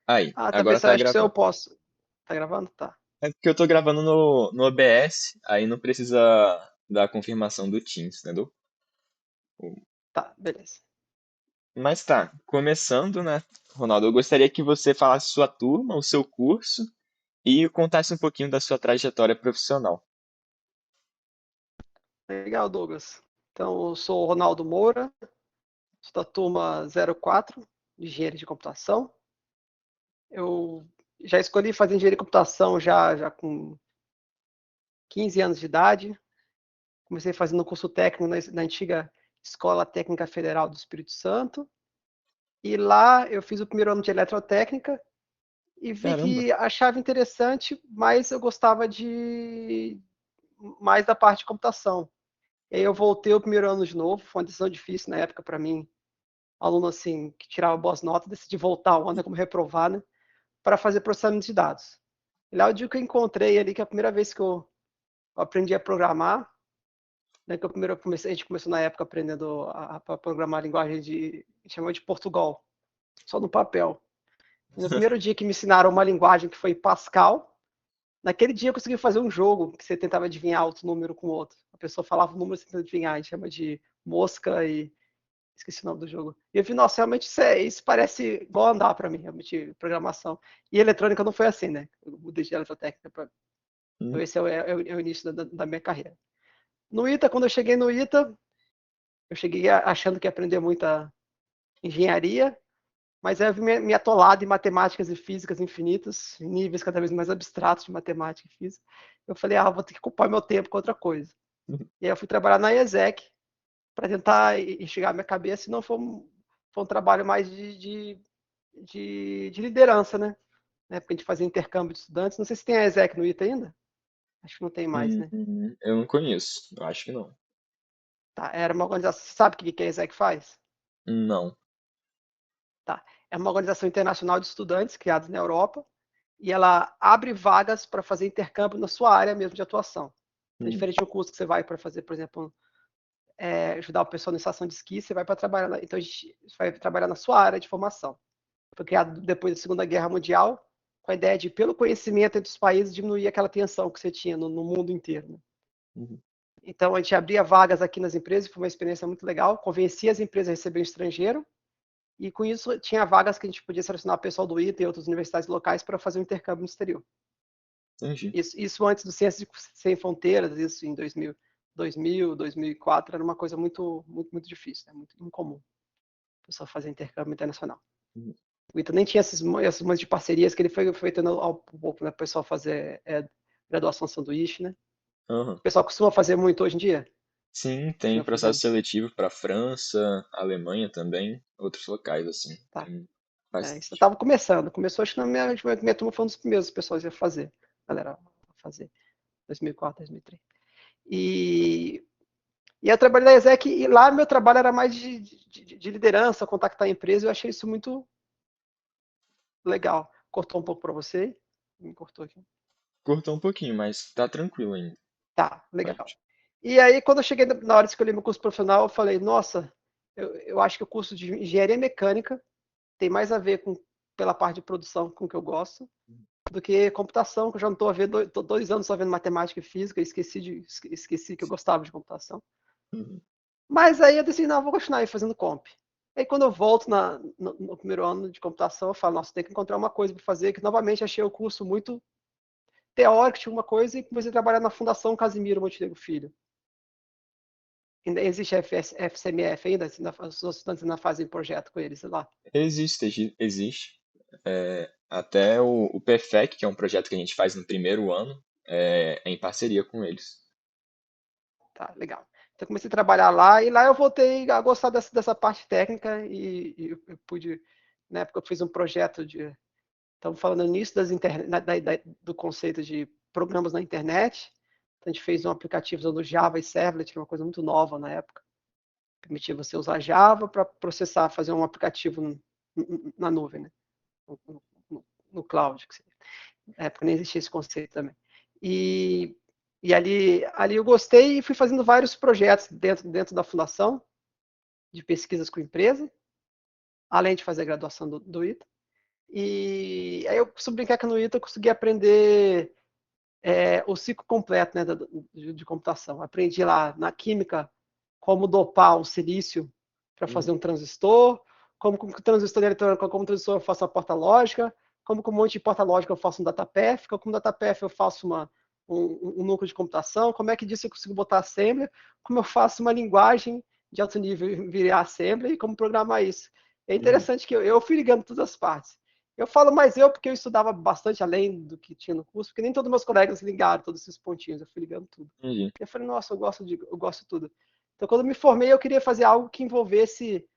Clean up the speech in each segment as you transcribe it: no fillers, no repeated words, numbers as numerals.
Aí, Ah, agora talvez tá acho que se eu gravando. posso. Tá gravando? Tá. É porque eu tô gravando no OBS, aí não precisa da confirmação do Teams, entendeu? Tá, beleza. Mas tá, começando, né, Ronaldo, eu gostaria que você falasse sua turma, o seu curso e contasse um pouquinho da sua trajetória profissional. Legal, Douglas. Então, eu sou o Ronaldo Moura, sou da turma 04 de Engenharia de Computação. Eu já escolhi fazer Engenharia de Computação já com 15 anos de idade. Comecei fazendo curso técnico na antiga Escola Técnica Federal do Espírito Santo. E lá eu fiz o primeiro ano de eletrotécnica e vi Caramba. que achava interessante, mas eu gostava de mais da parte de computação. E aí eu voltei o primeiro ano de novo, foi uma decisão difícil na época para mim, aluno assim que tirava boas notas, decidi voltar o ano como reprovar, né, para fazer processamento de dados. E lá eu digo que eu encontrei ali que a primeira vez que eu aprendi a programar, né, que eu primeiro comecei, a gente começou na época aprendendo a programar a linguagem de, a gente chamou de Portugal, só no papel. E no primeiro dia que me ensinaram uma linguagem que foi Pascal, naquele dia eu consegui fazer um jogo que você tentava adivinhar outro número com outro. A pessoa falava o número e você tentava adivinhar, a gente chama de mosca e esqueci o nome do jogo. E eu vi, nossa, realmente isso parece igual andar para mim, realmente, programação. E eletrônica não foi assim, né? Eu mudei de eletrotécnica para. Então, Hum. esse é o início da minha carreira. No ITA, quando eu cheguei no ITA, eu cheguei achando que ia aprender muita engenharia, mas aí eu vi me atolado em matemáticas e físicas infinitas, em níveis cada vez mais abstratos de matemática e física. Eu falei, vou ter que ocupar meu tempo com outra coisa. E aí eu fui trabalhar na IESEC para tentar enxergar a minha cabeça, e não foi um trabalho mais de liderança, né? Porque a gente fazia intercâmbio de estudantes. Não sei se tem a ESEC no ITA ainda. Acho que não tem mais, né? Eu não conheço, eu acho que não. Tá, era uma organização. Você sabe o que a ESEC faz? Não. Tá. É uma organização internacional de estudantes criada na Europa e ela abre vagas para fazer intercâmbio na sua área mesmo de atuação. Então, Hum, diferente de um curso que você vai para fazer, por exemplo, ajudar o pessoal na estação de esqui, você vai para trabalhar. Então, a gente vai trabalhar na sua área de formação. Foi criado depois da Segunda Guerra Mundial, com a ideia de, pelo conhecimento entre os países, diminuir aquela tensão que você tinha no mundo inteiro. Né? hum, Então, a gente abria vagas aqui nas empresas, foi uma experiência muito legal, convencia as empresas a receber um estrangeiro, e com isso tinha vagas que a gente podia selecionar pessoal do ITA e outras universidades locais para fazer um intercâmbio no exterior. entendi. Isso antes do Ciências Sem Fronteiras, isso em 2004, era uma coisa muito, muito, muito difícil, né? Muito incomum, o pessoal fazer intercâmbio internacional. Hum, O ITA nem tinha esses montes de parcerias que ele foi tendo ao pouco, né? O pessoal fazer graduação sanduíche, né? aham. O pessoal costuma fazer muito hoje em dia. Sim, tem Costuma fazer processo muito. seletivo para França, Alemanha também, outros locais assim. Tá. Tem Isso bastante. estava começando. Começou, acho que minha turma foi um dos primeiros pessoas a fazer. Galera, a fazer. 2004, 2003. E eu trabalhei na ESEC e lá meu trabalho era mais de liderança, contactar a empresa. Eu achei isso muito legal. Cortou um pouco para você? Me cortou aqui. Cortou um pouquinho, mas tá tranquilo ainda. Tá, legal. Pode. E aí, quando eu cheguei na hora de escolher meu curso profissional, eu falei, nossa, eu acho que o curso de engenharia mecânica tem mais a ver pela parte de produção com o que eu gosto, do que computação, que eu já não estou a ver, tô 2 anos só vendo matemática e física, esqueci que eu gostava de computação. Uhum. Mas aí eu decidi, não, eu vou continuar aí fazendo comp. Aí quando eu volto no primeiro ano de computação, eu falo, nossa, tem que encontrar uma coisa para fazer, que novamente achei o curso muito teórico, tinha uma coisa, e comecei a trabalhar na Fundação Casimiro Montenegro Filho. Ainda existe a FCMF ainda? Os estudantes ainda fazem projeto com eles lá. Existe. Até o PFEC, que é um projeto que a gente faz no primeiro ano, é em parceria com eles. Tá, legal. Então comecei a trabalhar lá e lá eu voltei a gostar dessa parte técnica e eu pude, na época eu fiz um projeto de, estamos falando no início do conceito de programas na internet. Então, a gente fez um aplicativo usando Java e Servlet, que era uma coisa muito nova na época. Permitia você usar Java para processar, fazer um aplicativo na nuvem, né? no cloud. Na época nem existia esse conceito também. E, e ali eu gostei e fui fazendo vários projetos dentro da fundação, de pesquisas com empresa, além de fazer a graduação do ITA. E aí eu costumo brincar que no ITA eu consegui aprender o ciclo completo, né, de computação. Aprendi lá na química como dopar um silício para fazer Uhum. um transistor, como com o transistor eletrônico, como transistor eu faço uma porta lógica, como com um monte de porta lógica eu faço um datapath, como com datapath eu faço um núcleo de computação, como é que disso eu consigo botar assembly, como eu faço uma linguagem de alto nível virar assembly e como programar isso. É Uhum. interessante que eu fui ligando todas as partes. Eu falo mais eu porque eu estudava bastante além do que tinha no curso, porque nem todos meus colegas ligaram todos esses pontinhos, eu fui ligando tudo. Entendi. Eu falei, nossa, eu gosto de tudo. Então, quando eu me formei, eu queria fazer algo que envolvesse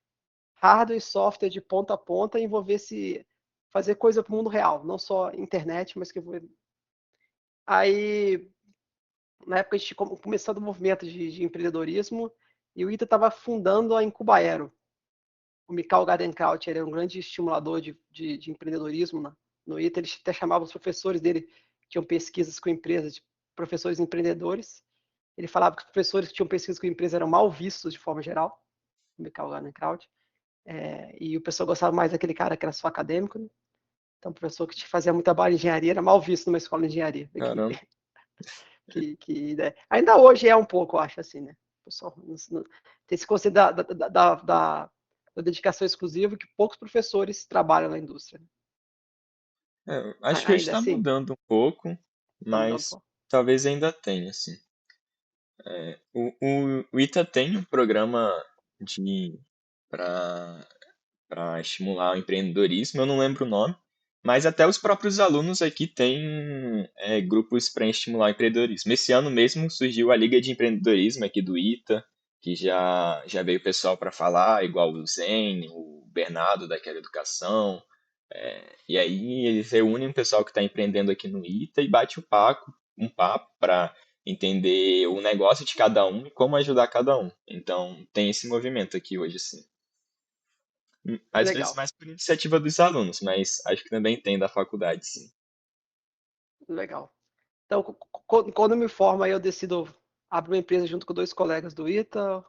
hardware e software de ponta a ponta, e envolvesse fazer coisa para o mundo real, não só internet, mas que aí na época a gente começando o movimento de empreendedorismo, e o ITA estava fundando a Incubaero. O Mikhail Gardenkraut era um grande estimulador de empreendedorismo no ITA. Ele até chamava os professores dele, que tinham pesquisas com empresas, de professores empreendedores. Ele falava que os professores que tinham pesquisas com empresas eram mal vistos de forma geral, o Mikhail Gardenkraut. E o pessoal gostava mais daquele cara que era só acadêmico. Né? Então, o professor que fazia muito trabalho em engenharia era mal visto numa escola de engenharia. Caramba. Né? Ainda hoje é um pouco, eu acho assim, né? O pessoal tem esse conceito da dedicação exclusiva que poucos professores trabalham na indústria. Né? Acho que hoje Ainda está assim, mudando um pouco, tá mudando um mas pouco. talvez ainda tenha, assim. O ITA tem um programa de para estimular o empreendedorismo, eu não lembro o nome, mas até os próprios alunos aqui têm grupos para estimular o empreendedorismo. Esse ano mesmo surgiu a Liga de Empreendedorismo aqui do ITA, que já veio pessoal para falar, igual o Zen, o Bernardo daquela educação. E aí eles reúnem o pessoal que está empreendendo aqui no ITA e bate um papo para entender o negócio de cada um e como ajudar cada um. Então tem esse movimento aqui hoje, sim. Às vezes Legal, mais por iniciativa dos alunos, mas acho que também tem da faculdade, sim. legal. Então, quando eu me formo, aí eu decido abrir uma empresa junto com dois colegas do ITA,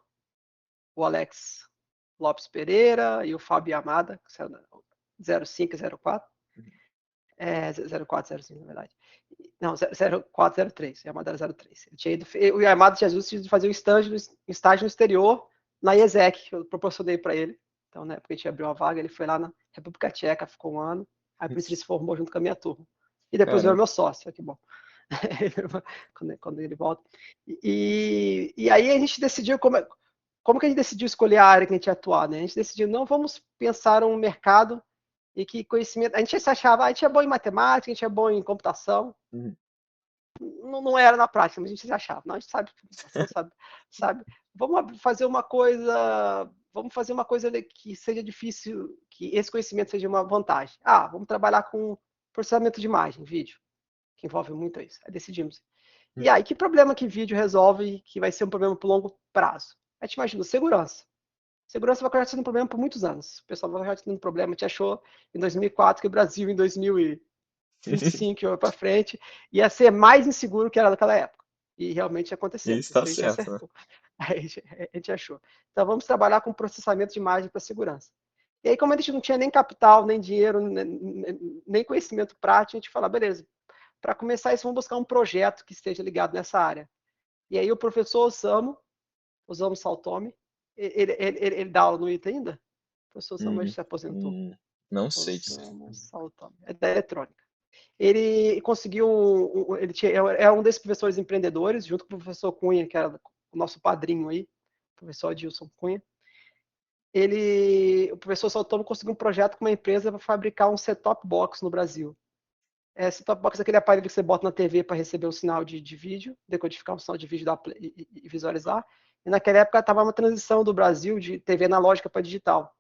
o Alex Lopes Pereira e o Fábio Amada, que são 05 e 04. 0405, na verdade. Não, 0403, Yamada era 03. Ele tinha ido, o Yamada tinha justo de fazer um estágio no exterior, na IESEC, que eu proporcionei para ele. Então, na época a gente abriu uma vaga, ele foi lá na República Tcheca, ficou um ano, aí por isso ele se formou junto com a minha turma. E depois virou Caramba. meu sócio, que bom. quando ele volta. E aí a gente decidiu como que a gente decidiu escolher a área que a gente ia atuar, né? A gente decidiu, não vamos pensar um mercado e que conhecimento. A gente se achava, a gente é bom em matemática, a gente é bom em computação. Uhum. Não era na prática, mas a gente se achava. Não, a gente sabe computação, sabe. Vamos fazer uma coisa que seja difícil, que esse conhecimento seja uma vantagem. Ah, vamos trabalhar com processamento de imagem, vídeo, que envolve muito isso. Aí decidimos. E aí, que problema que vídeo resolve que vai ser um problema por longo prazo? A gente imagina, segurança. Segurança vai continuar sendo um problema por muitos anos. O pessoal vai continuar tendo um problema. A gente achou em 2004 que o Brasil, em 2025 e para frente, ia ser mais inseguro que era naquela época. E realmente aconteceu. Isso está Isso a gente certo, né? acertou. A gente achou. Então vamos trabalhar com processamento de imagem para segurança. E aí, como a gente não tinha nem capital, nem dinheiro, nem conhecimento prático, a gente falou, beleza, para começar isso, vamos buscar um projeto que esteja ligado nessa área. E aí o professor Osamu Saltome, ele dá aula no ITA ainda? O professor Osamu Hum, se aposentou. hum, não sei dizer. Osamu Saltome, é da eletrônica. Ele conseguiu, é um desses professores empreendedores, junto com o professor Cunha, que era o nosso padrinho aí, o professor Adilson Cunha. O professor Saltome conseguiu um projeto com uma empresa para fabricar um set-top box no Brasil. Set-top box é aquele aparelho que você bota na TV para receber um sinal de vídeo, decodificar um sinal de vídeo e visualizar. E naquela época estava uma transição do Brasil de TV analógica para digital.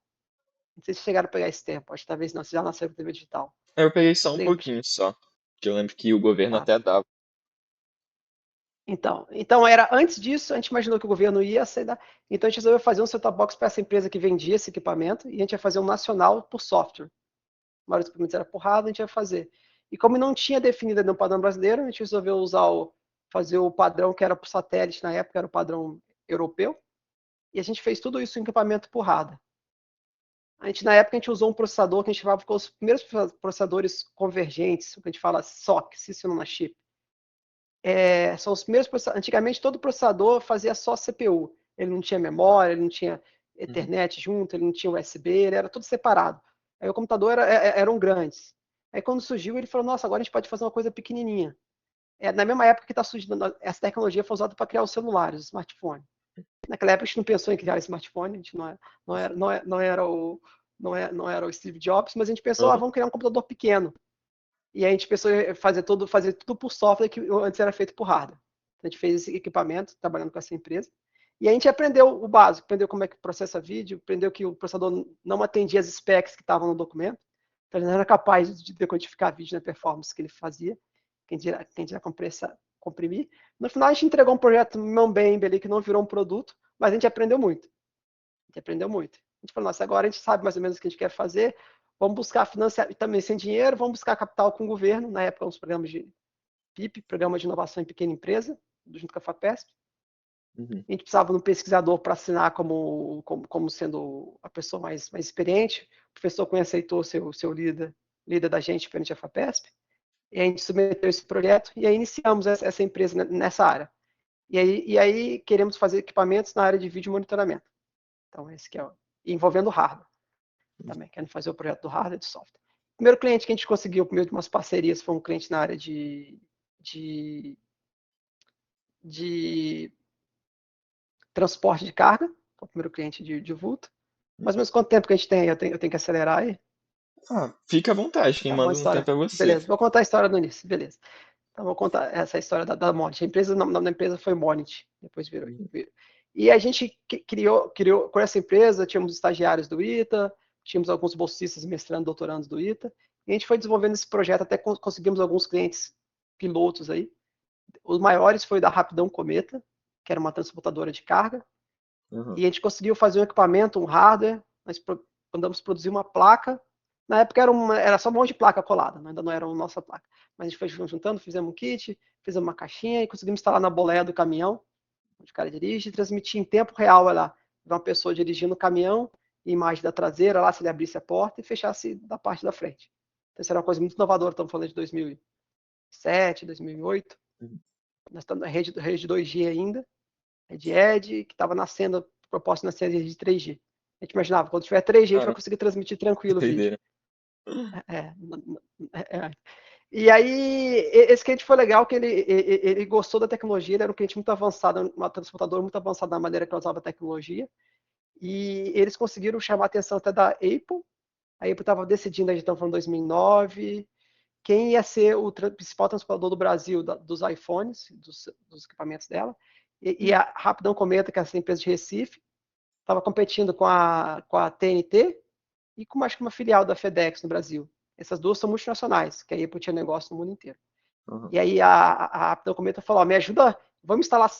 Não sei se chegaram a pegar esse tempo, acho que talvez não, se já nasceu com TV digital. Eu peguei só um pouquinho só, que eu lembro que o governo Ah, até dava. então era antes disso, a gente imaginou que o governo ia aceitar. Então a gente resolveu fazer um set-top box para essa empresa que vendia esse equipamento e a gente ia fazer um nacional por software. A maioria dos equipamentos era porrada, a gente ia fazer. E como não tinha definido ainda um padrão brasileiro, a gente resolveu fazer o padrão que era por satélite na época, era o padrão europeu. E a gente fez tudo isso em equipamento porrada. A gente, na época, a gente usou um processador que a gente chamava com os primeiros processadores convergentes, o que a gente fala SoC, System on a Chip. São os primeiros processadores. Antigamente, todo processador fazia só CPU. Ele não tinha memória, ele não tinha Uhum. Ethernet junto, ele não tinha USB, ele era tudo separado. Aí o computador eram grandes. Aí quando surgiu, ele falou, nossa, agora a gente pode fazer uma coisa pequenininha. Na mesma época que está surgindo, essa tecnologia foi usada para criar os celulares, os smartphones. Naquela época a gente não pensou em criar smartphone, a gente não era o Steve Jobs, mas a gente pensou, Uhum. vamos criar um computador pequeno. E a gente pensou em fazer tudo por software que antes era feito por hardware. A gente fez esse equipamento, trabalhando com essa empresa. E a gente aprendeu o básico, aprendeu como é que processa vídeo, aprendeu que o processador não atendia as specs que estavam no documento, então ele não era capaz de decodificar vídeo na performance que ele fazia, quem dirá comprimir. No final a gente entregou um projeto Mambembe ali que não virou um produto, mas a gente aprendeu muito. A gente aprendeu muito. A gente falou, nossa, agora a gente sabe mais ou menos o que a gente quer fazer, vamos buscar financiar, também sem dinheiro, vamos buscar capital com o governo, na época uns programas de PIP, Programa de Inovação em Pequena Empresa, junto com a FAPESP. Uhum. A gente precisava de um pesquisador para assinar como sendo a pessoa mais experiente. O professor Cunha aceitou ser o seu líder da gente perante a FAPESP. E a gente submeteu esse projeto e aí iniciamos essa empresa nessa área. E aí queremos fazer equipamentos na área de vídeo monitoramento. Então, esse que é envolvendo hardware também, querendo fazer o projeto do hardware e do software. O primeiro cliente que a gente conseguiu, por meio de umas parcerias, foi um cliente na área de, de transporte de carga, foi o primeiro cliente de vulto. Mais ou menos quanto tempo que a gente tem? Eu tenho que acelerar aí. Fica à vontade, quem Tá bom a manda no tempo história. é você. Beleza, vou contar a história do início, beleza. Então vou contar essa história da Monit. A empresa, o nome da empresa foi Monit, depois Uhum. virou. E a gente criou com essa empresa, tínhamos estagiários do ITA, tínhamos alguns bolsistas, mestrando, doutorandos do ITA, e a gente foi desenvolvendo esse projeto até conseguimos alguns clientes pilotos aí. Os maiores foi da Rapidão Cometa, que era uma transportadora de carga, Uhum. e a gente conseguiu fazer um equipamento, um hardware, nós mandamos produzir uma placa. Na época era só um monte de placa colada, ainda não era a nossa placa. Mas a gente foi juntando, fizemos um kit, fizemos uma caixinha e conseguimos instalar na boleia do caminhão, onde o cara dirige, e transmitir em tempo real lá, uma pessoa dirigindo o caminhão, imagem da traseira lá, se ele abrisse a porta e fechasse da parte da frente. Então, isso era uma coisa muito inovadora, estamos falando de 2007, 2008. Uhum. Nós estamos na rede de 2G ainda, de Edge, que estava nascendo, proposta nascendo de 3G. A gente imaginava, quando tiver 3G, a gente vai Cara, conseguir transmitir que tranquilo o vídeo. doideira. É, é. E aí, esse cliente foi legal, que ele gostou da tecnologia, ele era um cliente muito avançado, uma transportadora muito avançada na maneira que ela usava a tecnologia, e eles conseguiram chamar a atenção até da Apple. A Apple estava decidindo, a gente estava falando 2009, quem ia ser o principal transportador do Brasil dos iPhones, dos equipamentos dela, e a Rapidão Cometa, que é essa empresa de Recife, estava competindo com a TNT e com acho que uma filial da FedEx no Brasil. Essas duas são multinacionais, que a Apple tinha negócio no mundo inteiro. Uhum. E aí a Rapidão Cometa falou, me ajuda, vamos instalar,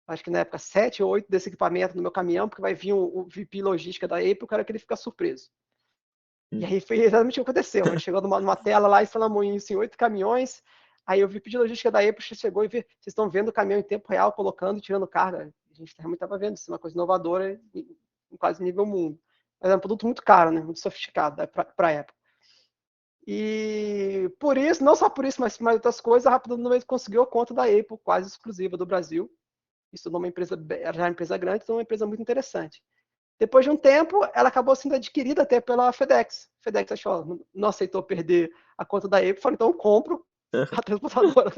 acho que na época, 7 ou 8 desse equipamento no meu caminhão, porque vai vir o VP Logística da Apple, eu quero que ele fique surpreso. E Uhum. aí foi exatamente o que aconteceu. A gente chegou numa tela lá, instalamos isso em 8 caminhões. Aí o VP de logística da Apple chegou e viu, vocês estão vendo o caminhão em tempo real, colocando e tirando carga. A gente realmente estava vendo isso, é uma coisa inovadora em quase nível mundo. Mas é um produto muito caro, né? Muito sofisticado para a época. E por isso, não só por isso, mas mais outras coisas, a Rapidão conseguiu a conta da Apple, quase exclusiva do Brasil. Isso numa empresa, já uma empresa grande, então uma empresa muito interessante. Depois de um tempo, ela acabou sendo adquirida até pela FedEx. A FedEx achou, não aceitou perder a conta da Apple, falou, então eu compro a transportadora.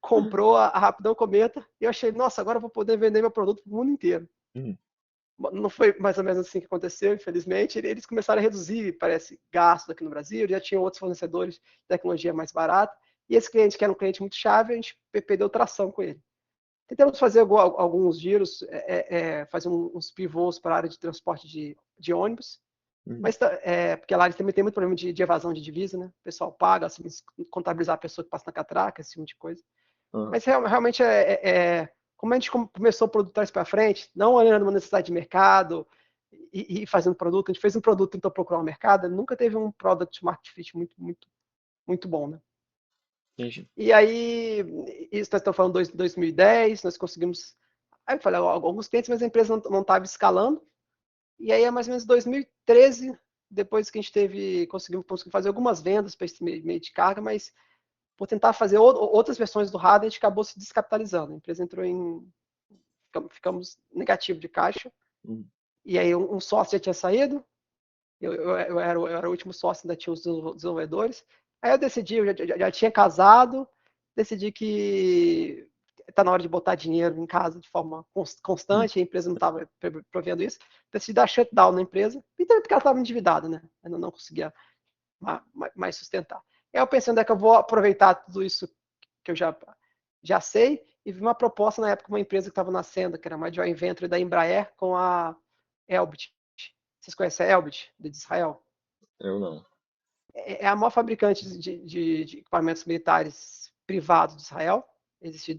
Comprou a Rapidão Cometa e eu achei, nossa, agora eu vou poder vender meu produto para o mundo inteiro. Uhum. Não foi mais ou menos assim que aconteceu, infelizmente. Eles começaram a reduzir, parece, gastos aqui no Brasil, já tinham outros fornecedores de tecnologia mais barata. E esse cliente, que era um cliente muito chave, a gente perdeu tração com ele. Tentamos fazer alguns giros, fazer uns pivôs para a área de transporte de ônibus, Uhum. mas porque lá eles também tem muito problema de evasão de divisa, né? O pessoal paga, assim, contabilizar a pessoa que passa na catraca, esse tipo de coisa. Uhum. Mas realmente como a gente começou o produto trás para frente, não olhando uma necessidade de mercado e fazendo produto, a gente fez um produto e tentou procurar um mercado, nunca teve um product market fit muito, muito, muito bom, né? Entendi. E aí, isso nós estamos falando de 2010, nós conseguimos. Aí eu falei, alguns clientes, mas a empresa não estava escalando. E aí é mais ou menos 2013, depois que a gente conseguimos fazer algumas vendas para esse meio de carga, mas por tentar fazer outras versões do hardware, a gente acabou se descapitalizando. A empresa entrou em. Ficamos negativo de caixa. Uhum. E aí um sócio já tinha saído, eu era o último sócio, ainda tinha os desenvolvedores. Aí eu decidi, eu já tinha casado, decidi que está na hora de botar dinheiro em casa de forma constante, a empresa não estava provendo isso. Decidi dar shutdown na empresa, e também porque ela estava endividada, né? Eu não conseguia mais sustentar. Aí eu pensei, onde é que eu vou aproveitar tudo isso que eu já sei, e vi uma proposta na época, uma empresa que estava nascendo, que era uma joint venture da Embraer com a Elbit. Vocês conhecem a Elbit, de Israel? Eu não. É a maior fabricante de equipamentos militares privados de Israel. Existem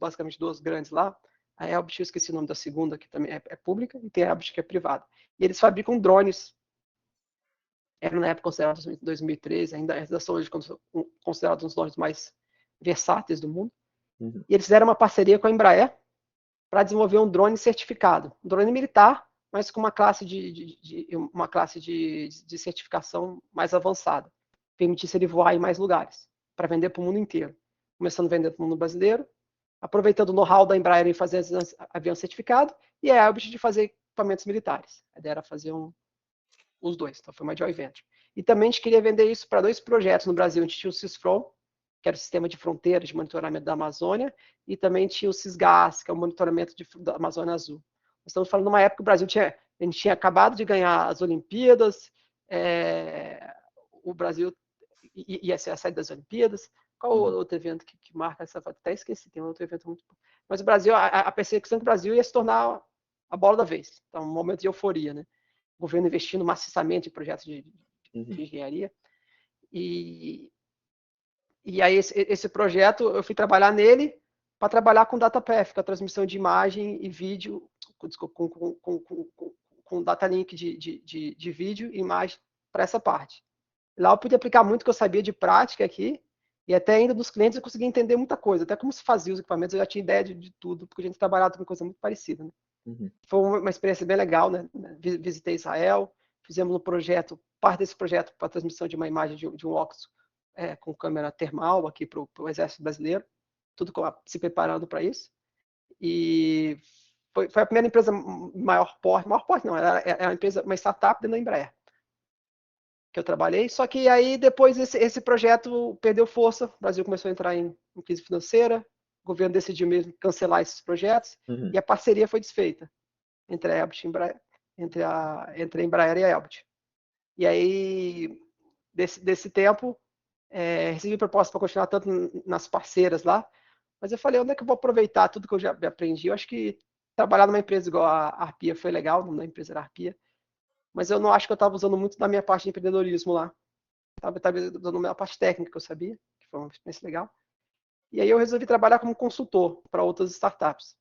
basicamente duas grandes lá. A Elbit, eu esqueci o nome da segunda, que também é pública, e tem a Elbit, que é privada. E eles fabricam drones. Eram na época considerados em 2013, ainda são hoje considerados um dos drones mais versáteis do mundo. Uhum. E eles fizeram uma parceria com a Embraer para desenvolver um drone certificado, um drone militar, mas com uma classe de certificação mais avançada, permitisse ele voar em mais lugares, para vender para o mundo inteiro. Começando a vender para o mundo brasileiro, aproveitando o know-how da Embraer em fazer avião certificado, e a Airbus de fazer equipamentos militares. A ideia era fazer os dois, então foi uma joint venture. E também a gente queria vender isso para dois projetos no Brasil. A gente tinha o CISFRON, que era o Sistema de Fronteiras de Monitoramento da Amazônia, e também tinha o CISGAS, que é o monitoramento da Amazônia Azul. Nós estamos falando de uma época que o Brasil a gente tinha acabado de ganhar as Olimpíadas, o Brasil ia ser a saída das Olimpíadas. Qual Uhum. outro evento que marca essa? Até esqueci, tem outro evento muito. Mas o Brasil, a percepção que o Brasil ia se tornar a bola da vez. Então, um momento de euforia, né? O governo investindo maciçamente em projetos de Uhum. engenharia. E aí, esse projeto, eu fui trabalhar nele para trabalhar com DataPath, com a transmissão de imagem e vídeo, com data link de vídeo e imagem para essa parte. Lá eu pude aplicar muito que eu sabia de prática aqui, e até ainda dos clientes eu conseguia entender muita coisa, até como se fazia os equipamentos, eu já tinha ideia de tudo, porque a gente trabalhava com coisa muito parecida. Né? Uhum. Foi uma experiência bem legal, né? Visitei Israel, fizemos um projeto, parte desse projeto para a transmissão de uma imagem de um óculos com câmera termal aqui para o Exército Brasileiro, tudo se preparando para isso. E foi a primeira empresa maior porte não, era uma empresa, uma startup dentro da Embraer que eu trabalhei, só que aí depois esse projeto perdeu força, o Brasil começou a entrar em crise financeira, o governo decidiu mesmo cancelar esses projetos, Uhum. e a parceria foi desfeita entre a Elbit e Embraer, entre a Embraer e a Elbit. E aí, desse tempo, recebi proposta para continuar tanto nas parceiras lá, mas eu falei, onde é que eu vou aproveitar tudo que eu já aprendi? Eu acho que trabalhar numa empresa igual a Arpia foi legal, o nome da empresa era Arpia, mas eu não acho que eu estava usando muito da minha parte de empreendedorismo lá. Estava usando a parte técnica que eu sabia, que foi uma experiência legal. E aí eu resolvi trabalhar como consultor para outras startups.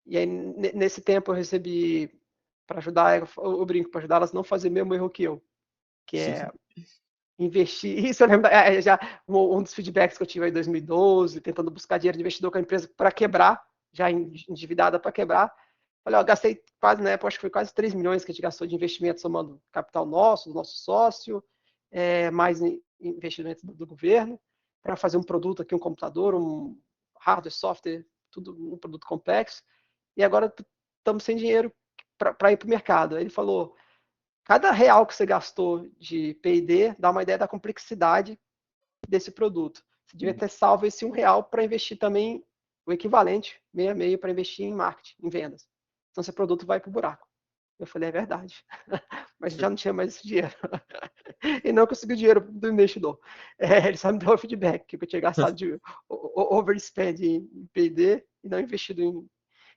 E aí, nesse tempo, eu recebi para ajudar, eu brinco, para ajudar elas a não fazer o mesmo erro que eu, que é investir. Isso eu lembro, já um dos feedbacks que eu tive em 2012, tentando buscar dinheiro de investidor com a empresa para quebrar, já endividada para quebrar. Falei, ó, gastei quase, na época, acho que foi quase 3 milhões que a gente gastou de investimento, somando capital nosso, do nosso sócio, mais investimento do governo, para fazer um produto aqui, um computador, um hardware, software, tudo um produto complexo. E agora estamos sem dinheiro para ir para o mercado. Aí ele falou, cada real que você gastou de P&D dá uma ideia da complexidade desse produto. Você devia Uhum. ter salvo esse R$ 1 para investir também o equivalente, meio a meio, para investir em marketing, em vendas. Então, esse produto vai para o buraco. Eu falei, é verdade. Mas já não tinha mais esse dinheiro. E não consegui o dinheiro do investidor. Ele só me deu o feedback, que eu tinha gastado de overspend em P&D e não investido em.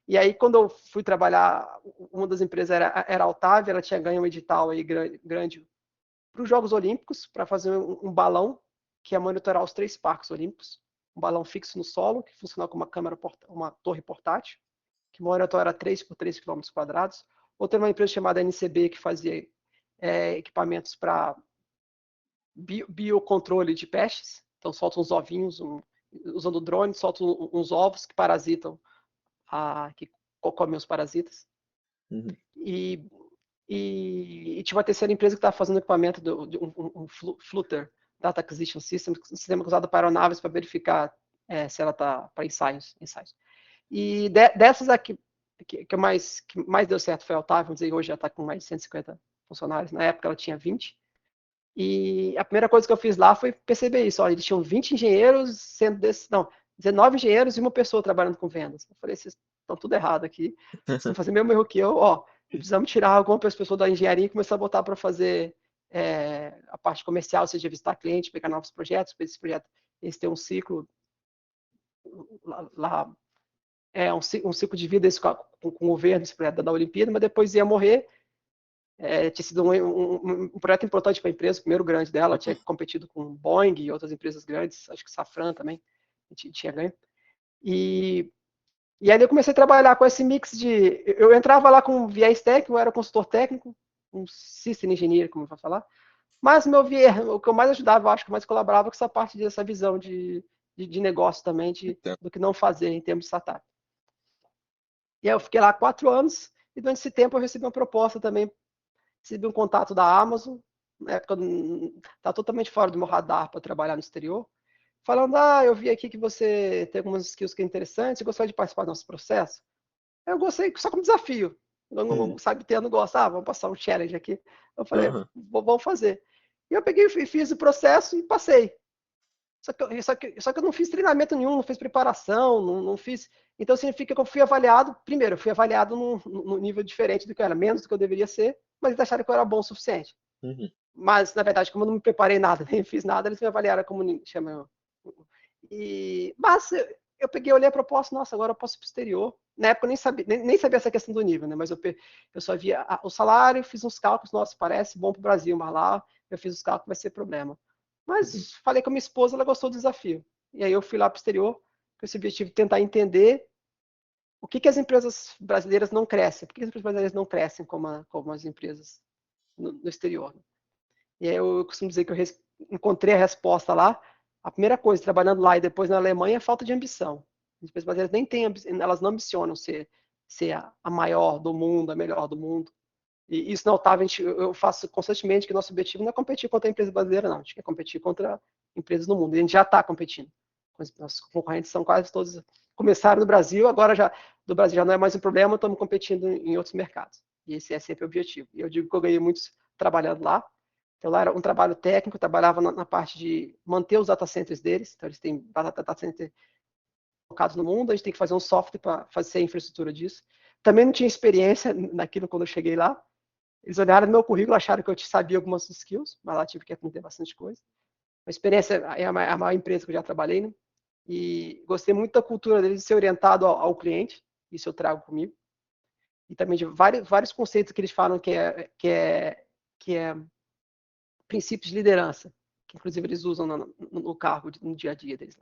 E aí, quando eu fui trabalhar, uma das empresas era a Altavia, ela tinha ganho um edital aí grande para os Jogos Olímpicos, para fazer um balão que ia monitorar os 3 parques olímpicos. Um balão fixo no solo, que funcionava como uma torre portátil, que monitora 3 por 3 quilômetros quadrados. Outra é uma empresa chamada NCB, que fazia equipamentos para biocontrole de pestes. Então, solta uns ovinhos, usando drone, solta uns ovos que parasitam, que comem os parasitas. Uhum. E, e tinha uma terceira empresa que estava fazendo equipamento de Flutter Data Acquisition System, um sistema usado para aeronaves para verificar se ela está para ensaios. E dessas aqui, que mais deu certo foi a Otávio, vamos dizer, hoje já está com mais de 150 funcionários. Na época ela tinha 20. E a primeira coisa que eu fiz lá foi perceber isso. Olha, eles tinham 20 engenheiros, sendo desses, não, 19 engenheiros e uma pessoa trabalhando com vendas. Eu falei, vocês estão tudo errado aqui. Vocês estão fazendo o mesmo erro que eu. Ó, precisamos tirar alguma pessoa da engenharia e começar a botar para fazer a parte comercial, ou seja, visitar cliente, pegar novos projetos. Esse projeto, eles têm um ciclo lá um ciclo de vida com o governo, esse projeto da Olimpíada, mas depois ia morrer. Tinha sido um projeto importante para a empresa, o primeiro grande dela, tinha competido com Boeing e outras empresas grandes, acho que Safran também tinha ganho. E aí eu comecei a trabalhar com esse mix de. Eu entrava lá com viés técnico, eu era consultor técnico, um system engineer, como eu vou falar, mas o que eu mais ajudava, eu acho que mais colaborava com essa parte dessa visão de negócio também, Então, do que não fazer em termos de startup. E aí eu fiquei lá 4 anos, e durante esse tempo eu recebi uma proposta também, recebi um contato da Amazon, na época estava totalmente fora do meu radar para trabalhar no exterior, falando, eu vi aqui que você tem algumas skills que é interessantes, você gostaria de participar do nosso processo? Eu gostei, só como desafio. Eu não sabe ter, eu não gosto, vamos passar um challenge aqui. Eu falei, uhum. vamos fazer. E eu peguei e fiz o processo e passei. Só que eu não fiz treinamento nenhum, não fiz preparação, não fiz. Então significa que eu fui avaliado, primeiro, eu fui avaliado num nível diferente do que eu era, menos do que eu deveria ser, mas eles acharam que eu era bom o suficiente. Uhum. Mas, na verdade, como eu não me preparei nada, nem fiz nada, eles me avaliaram como chama. Mas eu peguei, olhei a proposta, nossa, agora eu posso ir para o exterior. Na época eu nem sabia essa questão do nível, né? Mas eu só via o salário, fiz uns cálculos, nossa, parece bom para o Brasil, mas lá eu fiz os cálculos, vai ser problema. Uhum. Mas falei com a minha esposa, ela gostou do desafio. E aí eu fui lá para o exterior, com esse objetivo de tentar entender o que as empresas brasileiras não crescem, por que as empresas brasileiras não crescem como as empresas no exterior. E aí eu costumo dizer que eu encontrei a resposta lá. A primeira coisa, trabalhando lá e depois na Alemanha, é falta de ambição. As empresas brasileiras nem têm, elas não ambicionam ser a maior do mundo, a melhor do mundo. E isso não estava, eu faço constantemente que nosso objetivo não é competir contra a empresa brasileira, não. A gente quer competir contra empresas no mundo. E a gente já está competindo. Nossos concorrentes são quase todos, começaram no Brasil, agora já do Brasil já não é mais um problema, estamos competindo em outros mercados. E esse é sempre o objetivo. E eu digo que eu ganhei muitos trabalhando lá. Então lá era um trabalho técnico, eu trabalhava na parte de manter os data centers deles. Então eles têm data center focados no mundo, a gente tem que fazer um software para fazer a infraestrutura disso. Também não tinha experiência naquilo quando eu cheguei lá. Eles olharam no meu currículo, acharam que eu sabia algumas skills, mas lá tive que aprender bastante coisa. A experiência é a maior empresa que eu já trabalhei, né? E gostei muito da cultura deles de ser orientado ao cliente, isso eu trago comigo. E também de vários conceitos que eles falam que é princípios de liderança, que inclusive eles usam no cargo, no dia a dia deles.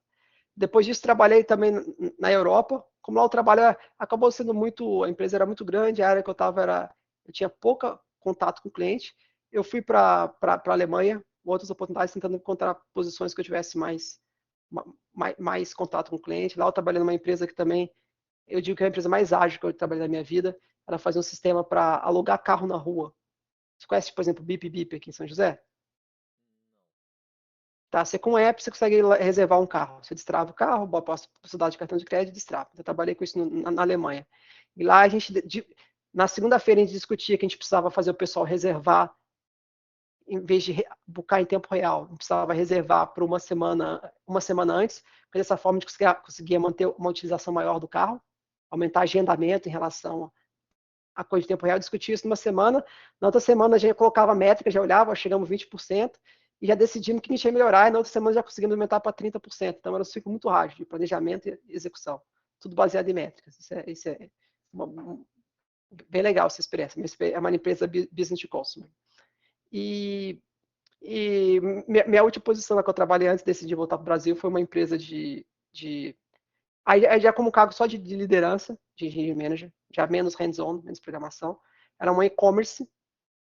Depois disso, trabalhei também na Europa. Como lá o trabalho acabou sendo a empresa era muito grande, a área que eu estava eu tinha pouco contato com o cliente. Eu fui para a Alemanha, outras oportunidades, tentando encontrar posições que eu tivesse mais contato com o cliente. Lá eu trabalhei numa empresa que também, eu digo que é a empresa mais ágil que eu trabalhei na minha vida. Ela fazia um sistema para alugar carro na rua. Você conhece, por exemplo, o Bip Bip aqui em São José? Tá? Você com o app você consegue reservar um carro. Você destrava o carro, bota a possibilidade de cartão de crédito e destrava. Eu trabalhei com isso na Alemanha. E lá a gente, na segunda-feira, a gente discutia que a gente precisava fazer o pessoal reservar, em vez de buscar em tempo real, a gente precisava reservar por uma semana antes, porque dessa forma a gente conseguia manter uma utilização maior do carro, aumentar agendamento em relação a coisa de tempo real, discutia isso numa semana, na outra semana a gente colocava métrica, já olhava, chegamos a 20%, e já decidimos que a gente ia melhorar, e na outra semana já conseguimos aumentar para 30%. Então era um ciclo muito ágil de planejamento e execução, tudo baseado em métricas. Isso é bem legal essa experiência. É uma empresa business to consumer. E, minha última posição na que eu trabalhei antes de decidir voltar para o Brasil foi uma empresa aí já como cargo só de liderança, de engineering manager, já menos hands-on, menos programação. Era uma e-commerce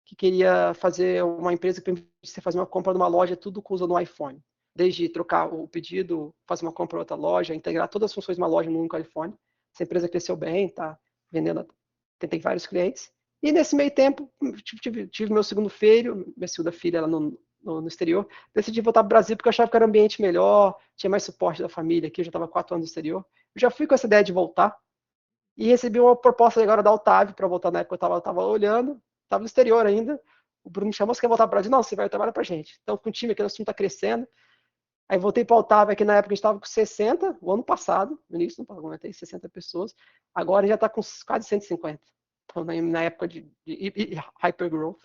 que queria fazer uma empresa que permitisse você fazer uma compra numa loja, tudo com uso no iPhone. Desde trocar o pedido, fazer uma compra em outra loja, integrar todas as funções de uma loja no único iPhone. Essa empresa cresceu bem, está vendendo, tem vários clientes. E nesse meio tempo, tive meu segundo filho, minha segunda filha ela no exterior. Decidi voltar para o Brasil porque eu achava que era um ambiente melhor, tinha mais suporte da família aqui, eu já estava 4 anos no exterior. Eu já fui com essa ideia de voltar e recebi uma proposta agora da Otávio para voltar na época eu estava olhando, estava no exterior ainda. O Bruno me chamou, você quer voltar para o Brasil? Não, você vai trabalhar para a gente. Então, com o time aqui, nosso time está crescendo. Aí voltei para o Otávio, aqui na época a gente estava com 60, o ano passado, no início, não aguentei 60 pessoas. Agora já está com quase 150. Então, na época de hypergrowth,